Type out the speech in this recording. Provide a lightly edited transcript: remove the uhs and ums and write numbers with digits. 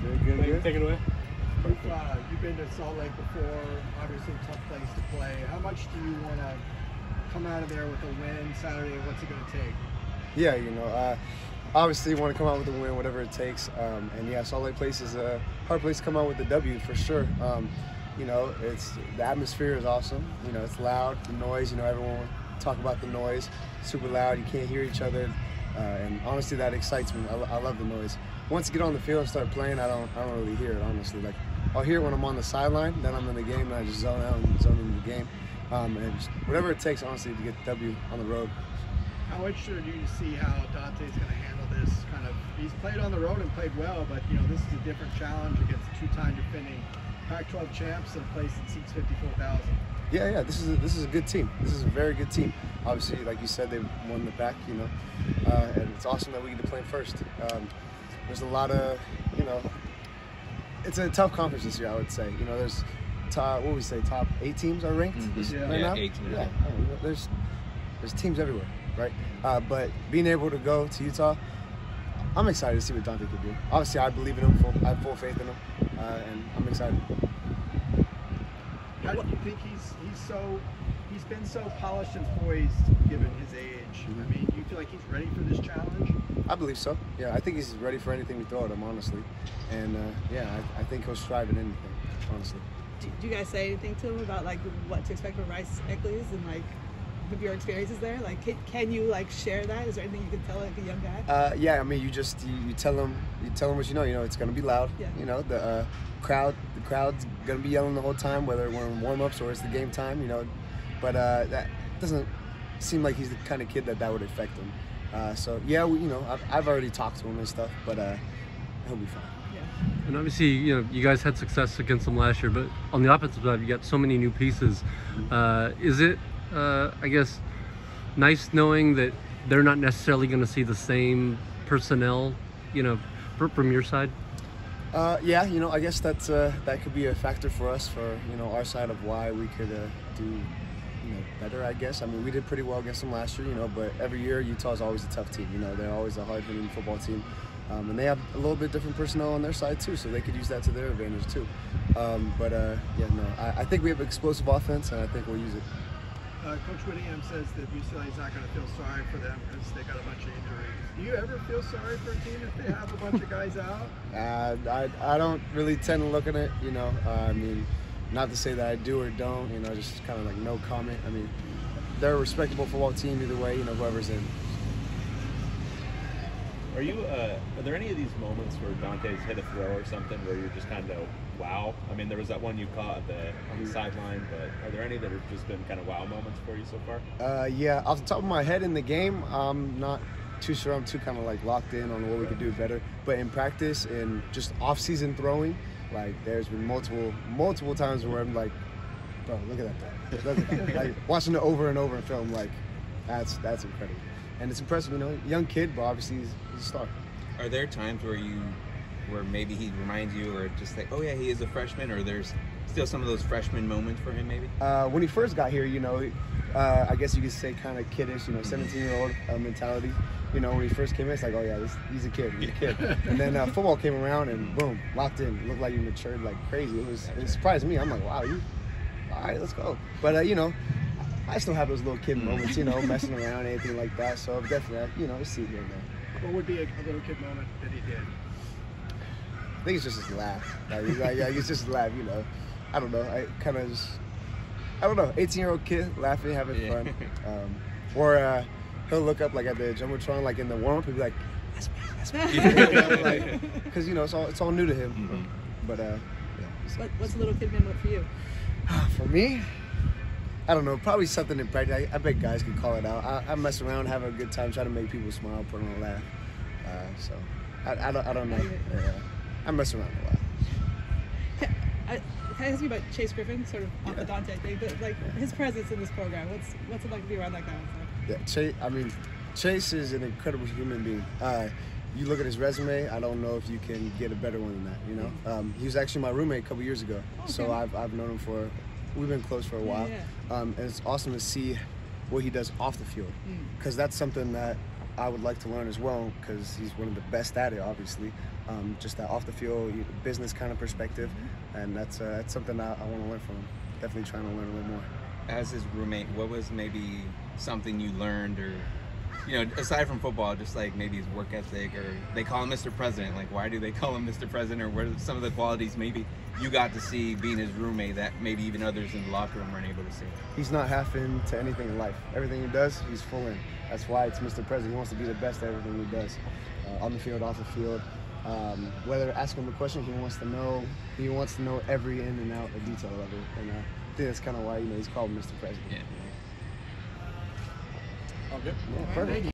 Good. Take it away. You've been to Salt Lake before, obviously a tough place to play. How much do you want to come out of there with a win Saturday? What's it going to take? Yeah, obviously want to come out with a win, whatever it takes. And yeah, Salt Lake place is a hard place to come out with the W for sure. It's the atmosphere is awesome. It's loud, the noise. Everyone will talk about the noise. Super loud. You can't hear each other, and honestly, that excites me. I love the noise. Once I get on the field and start playing, I don't really hear it. Honestly, like I'll hear it when I'm on the sideline. Then I'm in the game, and I just zone out and zone into the game. And just whatever it takes, honestly, to get the W on the road. How interested are you to see how Dante's going to handle this kind of? He's played on the road and played well, but this is a different challenge against two-time defending Pac-12 champs and a place that seats 54,000. Yeah. This is a good team. This is a very good team. Obviously, like you said, they won the back. And it's awesome that we get to play first. There's a lot of, it's a tough conference this year. I would say. There's top 8 teams are ranked right now. 8 teams. Yeah. There's teams everywhere, right? But being able to go to Utah, I'm excited to see what Dante could do. Obviously, I believe in him. I have full faith in him, and I'm excited. How do you think he's been so polished and poised given his age? I mean, do you feel like he's ready for this challenge? I believe so. Yeah, I think he's ready for anything we throw at him, honestly. And I think he'll strive in anything, honestly. Do you guys say anything to him about like what to expect from Rice Eccles and like your experiences there? Like, can you like share that? Is there anything you can tell like a young guy? Yeah, I mean, you tell him what you know. It's gonna be loud. Yeah. The crowd's gonna be yelling the whole time, whether we're in warm-ups or it's the game time. But that doesn't seem like he's the kind of kid that would affect him. So yeah, I've already talked to him and stuff, but he'll be fine. And obviously, you guys had success against them last year, but on the offensive side, you got so many new pieces. Is it, I guess, nice knowing that they're not necessarily going to see the same personnel, from your side? Yeah, I guess that could be a factor for us for our side of why we could do better. I guess. I mean, we did pretty well against them last year, but every year Utah's always a tough team. They're always a hard-hitting football team. And they have a little bit different personnel on their side too, so they could use that to their advantage too. I think we have explosive offense, and I think we'll use it. Coach Whittingham says that UCLA is not going to feel sorry for them because they got a bunch of injuries. Do you ever feel sorry for a team if they have a bunch of guys out? I don't really tend to look at it, I mean, not to say that I do or don't, just kind of like no comment. I mean, they're a respectable football team either way, whoever's in. Are there any of these moments where Dante's hit a throw or something where you're just kind of wow? I mean, there was that one you caught on the sideline, but are there any that have just been kind of wow moments for you so far? Yeah, off the top of my head in the game, I'm not too sure. I'm too kind of like locked in on what we could do better. But in practice and just off-season throwing, like there's been multiple times where I'm like, bro, look at that throw. Look at that. Like watching it over and over in film, like that's incredible. And it's impressive, young kid, but obviously he's a star. Are there times where maybe he reminds you, or just like, oh yeah, he is a freshman, or there's still some of those freshman moments for him maybe? When he first got here, I guess you could say kind of kiddish, 17-year-old mentality. When he first came in, it's like, oh yeah, he's a kid. And then football came around and boom, locked in. It looked like you matured like crazy. It surprised me. I'm like, wow, all right, let's go. But I still have those little kid moments, messing around, anything like that. So definitely, it's see here and there. What would be a little kid moment that he did? I think it's just his laugh. It's just his laugh, I don't know. I don't know. 18-year-old kid laughing, having fun. Or he'll look up like at the jumbotron, like in the warm-up, he'll be like, "That's me." Because it's all new to him. Mm-hmm. But yeah. What's a little kid moment for you? For me, I don't know. Probably something in practice. I bet guys can call it out. I mess around, have a good time, try to make people smile, put on a laugh. So I don't know. I mess around a lot. Can I ask you about Chase Griffin, sort of off the Dante thing, but like his presence in this program? What's it like to be around that guy? Yeah, Chase is an incredible human being. You look at his resume, I don't know if you can get a better one than that. He was actually my roommate a couple years ago, so I've known him we've been close for a while. And it's awesome to see what he does off the field, because that's something that I would like to learn as well, because he's one of the best at it, obviously. Just that off the field business kind of perspective, and that's something I want to learn from him. Definitely trying to learn a little more. As his roommate, what was maybe something you learned, or aside from football, just like maybe his work ethic, or they call him Mr. President, like why do they call him Mr. President, or what are some of the qualities maybe you got to see being his roommate that maybe even others in the locker room weren't able to see? He's not half into anything in life. Everything he does, he's full in. That's why it's Mr. President. He wants to be the best at everything he does, on the field, off the field. Whether ask him a question, he wants to know every in and out, the detail of it, and I think that's kind of why he's called Mr. President. Yeah. All good. Yeah, perfect.